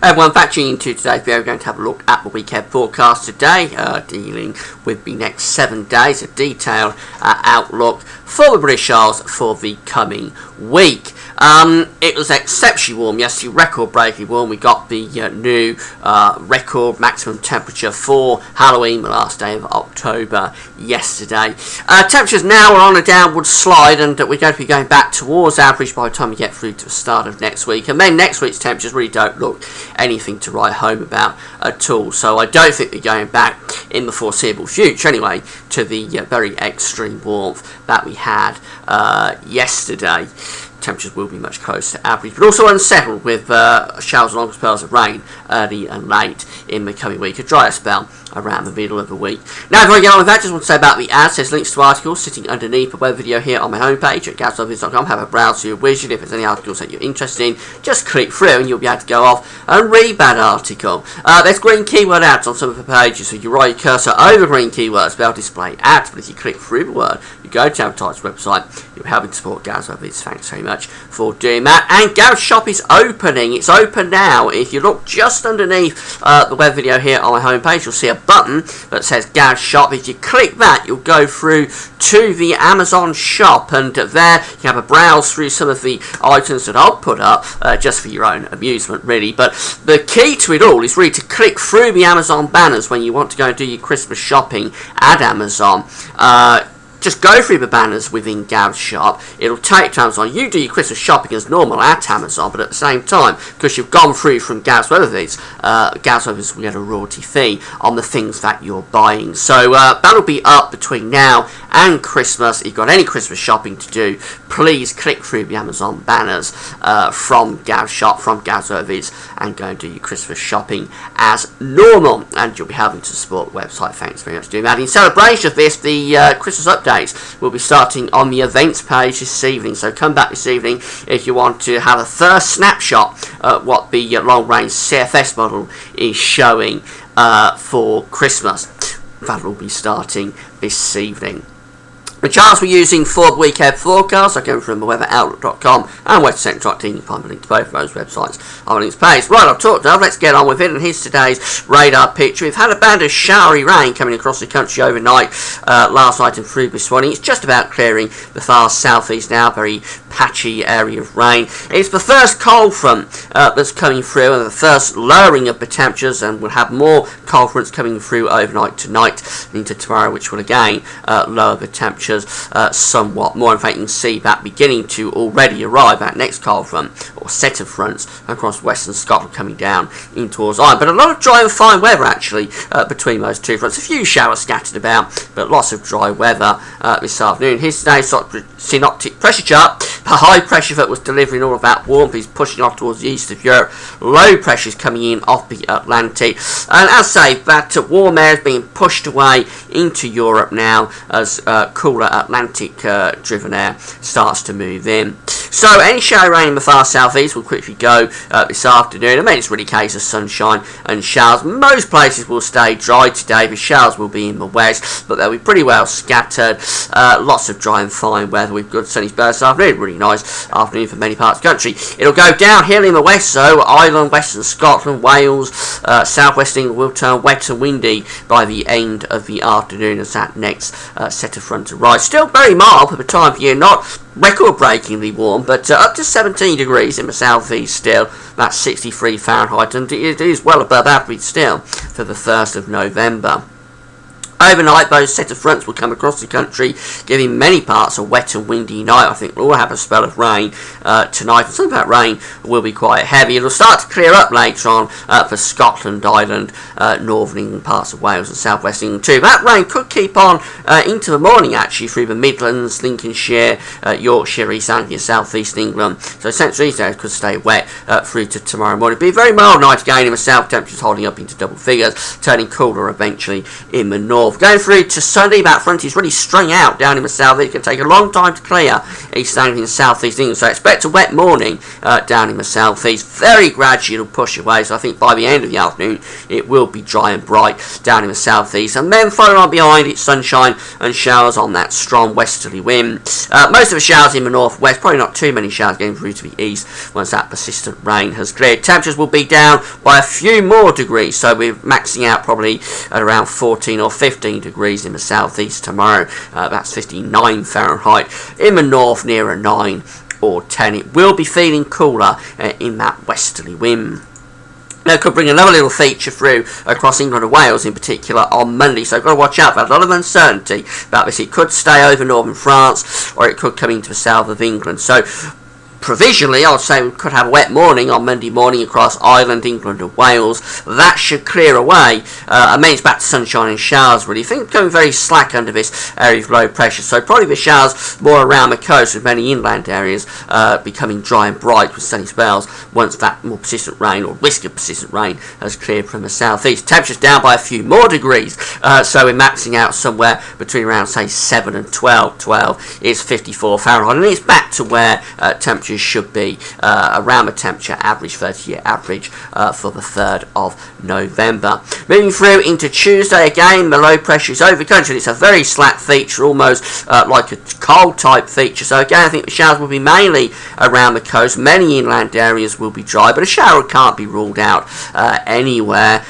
Everyone, back tuning into today's video, we're going to have a look at the weekend forecast today, dealing with the next 7 days, a detailed outlook for the British Isles for the coming week. It was exceptionally warm yesterday, record-breaking warm. We got the new record maximum temperature for Halloween, the last day of October, yesterday. Temperatures now are on a downward slide, and we're going to be going back towards average by the time we get through to the start of next week. And then next week's temperatures really don't look anything to write home about at all. So I don't think we're going back in the foreseeable future, anyway, to the very extreme warmth that we had yesterday. Temperatures will be much closer to average, but also unsettled with showers and long spells of rain early and late in the coming week. A drier spell around the middle of the week. Now, before I get on with that, just want to say about the ads. There's links to articles sitting underneath the web video here on my homepage at gazworthies.com. Have a browse through your widget. If there's any articles that you're interested in, just click through and you'll be able to go off and read that article. There's green keyword ads on some of the pages, so you roll your cursor over green keywords, they'll display ads, but if you click through the word, you go to Advertise website, you're helping to support Gazworthies. Thanks very much for doing that. And Gaz Shop is opening. It's open now. If you look just underneath the web video here on my homepage, you'll see a button that says Gaz Shop. If you click that, you'll go through to the Amazon shop, and there you have a browse through some of the items that I'll put up just for your own amusement, really. But the key to it all is really to click through the Amazon banners when you want to go and do your Christmas shopping at Amazon. Just go through the banners within Gaz Shop. It'll take to Amazon. You do your Christmas shopping as normal at Amazon, but at the same time, because you've gone through from Gazworthies, Gazworthies will get a royalty fee on the things that you're buying. So that'll be up between now and Christmas. If you've got any Christmas shopping to do, please click through the Amazon banners from Gaz Shop, from Gazworthies, and go and do your Christmas shopping as normal. And you'll be helping to support the website. Thanks very much for doing that. In celebration of this, the Christmas update will be starting on the events page this evening, so come back this evening if you want to have a first snapshot at what the long range CFS model is showing for Christmas. That will be starting this evening. The charts we're using for the weekend forecast are coming from weatheroutlook.com and weathercentre.com. You can find the link to both of those websites on the links page. Right, I've talked enough, let's get on with it, and here's today's radar picture. We've had a band of showery rain coming across the country overnight, last night and through this morning. It's just about clearing the far southeast now, very patchy area of rain. It's the first cold front that's coming through, and the first lowering of the temperatures, and we'll have more cold fronts coming through overnight tonight into tomorrow, which will again lower the temperatures somewhat more. In fact, you can see that beginning to already arrive, that next cold front or set of fronts across western Scotland coming down in towards Ireland. But a lot of dry and fine weather actually between those two fronts. A few showers scattered about, but lots of dry weather this afternoon. Here's today's synoptic pressure chart. The high pressure that was delivering all of that warmth is pushing off towards the east of Europe. Low pressure is coming in off the Atlantic, and as I say, that warm air is being pushed away into Europe now as cooler Atlantic driven air starts to move in. So any shower rain in the far southeast will quickly go this afternoon. I mean, it's really a case of sunshine and showers. Most places will stay dry today. The showers will be in the west, but they'll be pretty well scattered. Lots of dry and fine weather with good sunny spells this afternoon. Really nice afternoon for many parts of the country. It'll go downhill in the west, so Ireland, western Scotland, Wales, southwest England will turn wet and windy by the end of the afternoon as that next set of front arrives. Still very mild for the time of year, not record-breakingly warm, but up to 17 degrees in the southeast still. That's 63 Fahrenheit, and it is well above average still for the 1st of November. Overnight, those set of fronts will come across the country, giving many parts a wet and windy night. I think we'll all have a spell of rain tonight, and some of that rain will be quite heavy. It'll start to clear up later on for Scotland, Ireland, northern England, parts of Wales and southwest England too. That rain could keep on into the morning actually through the Midlands, Lincolnshire, Yorkshire, East Anglia, southeast England. So central east areas could stay wet through to tomorrow morning. It'll be a very mild night again in the south, temperatures holding up into double figures, turning cooler eventually in the north. north. Going through to Sunday, that front is really strung out down in the southeast. It can take a long time to clear East Anglia and southeast England, so expect a wet morning down in the southeast. Very gradually it'll push away, so I think by the end of the afternoon it will be dry and bright down in the southeast, and then following on behind it, sunshine and showers on that strong westerly wind. Most of the showers in the northwest, probably not too many showers getting through to the east once that persistent rain has cleared. Temperatures will be down by a few more degrees, so we're maxing out probably at around 14 or 15 degrees in the southeast tomorrow. That's 59 Fahrenheit. In the north, nearer 9 or 10. It will be feeling cooler in that westerly wind. Now, it could bring another little feature through across England and Wales in particular on Monday, so I've got to watch out for a lot of uncertainty about this. It could stay over northern France, or it could come into the south of England. So provisionally, I would say we could have a wet morning on Monday morning across Ireland, England and Wales. That should clear away, and then it's back to sunshine and showers really. I think it's going very slack under this area of low pressure, so probably the showers more around the coast with many inland areas becoming dry and bright with sunny spells once that more persistent rain, or risk of persistent rain, has cleared from the southeast. Temperatures down by a few more degrees, so we're maxing out somewhere between around say 7 and 12. 12 is 54 Fahrenheit, and it's back to where temperatures should be around the temperature average, 30-year average for the 3rd of November. Moving through into Tuesday, again the low pressure is over country. It's a very slack feature, almost like a cold type feature, so again I think the showers will be mainly around the coast. Many inland areas will be dry, but a shower can't be ruled out anywhere.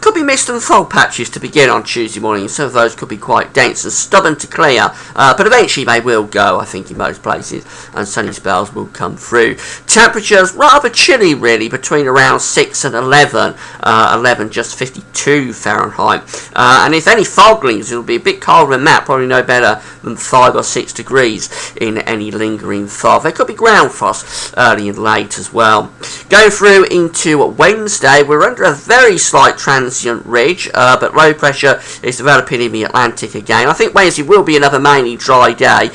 Could be mist and fog patches to begin on Tuesday morning. Some of those could be quite dense and stubborn to clear, but eventually they will go, I think, in most places, and sunny spells will come through. Temperatures rather chilly really, between around 6 and 11. 11 just 52 Fahrenheit. And if any fog lingers, it'll be a bit colder than that, probably no better than 5 or 6 degrees in any lingering fog. There could be ground frost early and late as well. Going through into Wednesday, we're under a very slight transient ridge, but low pressure is developing in the Atlantic again. I think Wednesday will be another mainly dry day,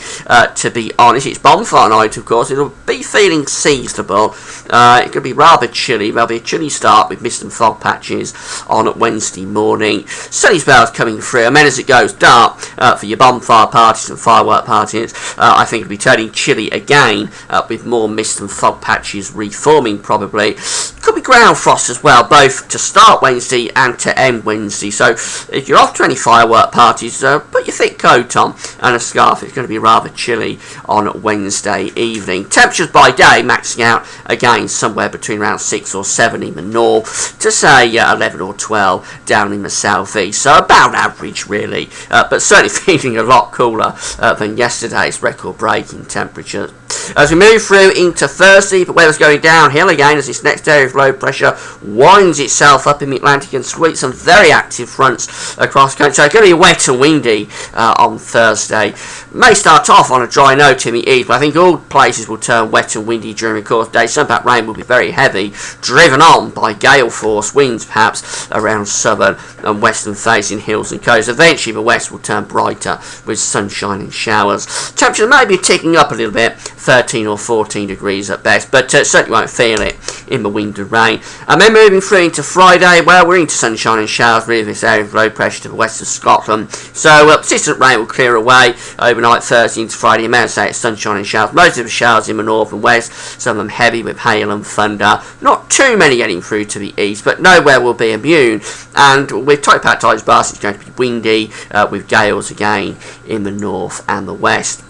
to be honest. It's bonfire night, of course. It'll be feeling seasonable. It could be rather chilly. There'll be a chilly start with mist and fog patches on Wednesday morning. Sunny spells coming through, and then as it goes dark for your bonfire parties and firework parties, I think it'll be turning chilly again with more mist and fog patches reforming probably. Could be ground frost as well, both to start Wednesday and to end Wednesday. So if you're off to any firework parties, put your thick coat on and a scarf. It's going to be rather chilly on Wednesday evening. Temperatures by day maxing out again somewhere between around 6 or 7 in the north to say 11 or 12 down in the southeast. So about average really, but certainly feeling a lot cooler than yesterday's record-breaking temperatures. As we move through into Thursday, the weather's going downhill again as this next area of low pressure winds itself up in the Atlantic and sweeps some very active fronts across the country. So it's going to be wet and windy on Thursday. May start off on a dry note in the east, but I think all places will turn wet and windy during the course of the day. Some of that rain will be very heavy, driven on by gale force winds perhaps around southern and western facing hills and coasts. Eventually the west will turn brighter with sunshine and showers. Temperatures may be ticking up a little bit, 13 or 14 degrees at best, but certainly won't feel it in the wind and rain. And then moving through into Friday, well, we're into sunshine and showers really, this area of low pressure to the west of Scotland. So persistent rain will clear away overnight Thursday into Friday. You may say it's sunshine and showers. Most of the showers in the north and west, some of them heavy with hail and thunder. Not too many getting through to the east, but nowhere will be immune. And with type out tides bars, it's going to be windy with gales again in the north and the west.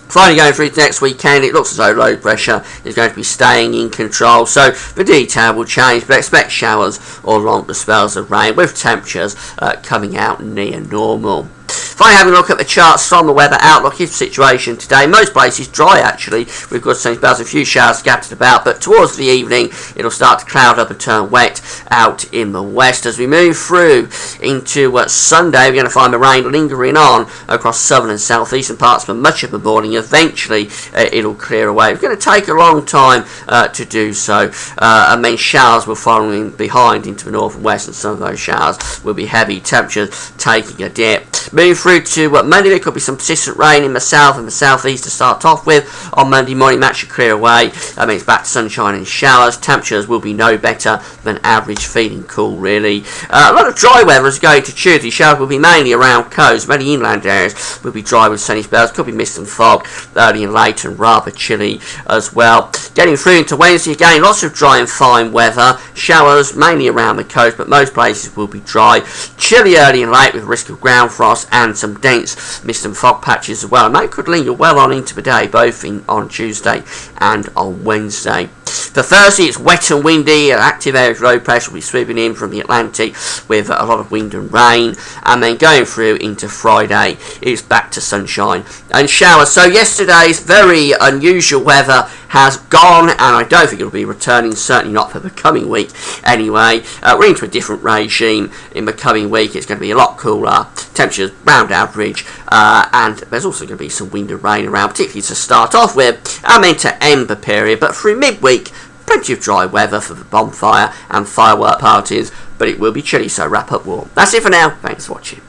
Finally, going through to next weekend, it looks as though low pressure is going to be staying in control, so the detail will change, but expect showers or longer spells of rain with temperatures coming out near normal. Finally, having a look at the charts from the Weather Outlook, his situation today, most places dry actually, with good sunny spells, a few showers scattered about, but towards the evening it'll start to cloud up and turn wet out in the west. As we move through into Sunday, we're going to find the rain lingering on across southern and southeastern parts for much of the morning. Eventually it'll clear away. It's going to take a long time to do so, and then showers will follow in behind into the north and west, and some of those showers will be heavy. Temperatures taking a dip. Moving through to Monday, there could be some persistent rain in the south and the southeast to start off with. On Monday morning, that should clear away. That means back to sunshine and showers. Temperatures will be no better than average, feeling cool really. A lot of dry weather is going to Tuesday. Showers will be mainly around coast. Many inland areas will be dry with sunny spells. Could be mist and fog early and late and rather chilly as well. Getting through into Wednesday again, lots of dry and fine weather. Showers mainly around the coast, but most places will be dry. Chilly early and late with risk of ground frost and some dense mist and fog patches as well. And that could linger well on into the day, both on Tuesday and on Wednesday. For Thursday, it's wet and windy. An active area of low pressure will be sweeping in from the Atlantic with a lot of wind and rain. And then going through into Friday, it's back to sunshine and showers. So yesterday's very unusual weather has gone, and I don't think it'll be returning, certainly not for the coming week anyway. We're into a different regime in the coming week. It's going to be a lot cooler, temperatures round average, and there's also going to be some wind and rain around, particularly to start off with, and then to end the period. But through midweek, plenty of dry weather for the bonfire and firework parties, but it will be chilly, so wrap up warm. That's it for now. Thanks for watching.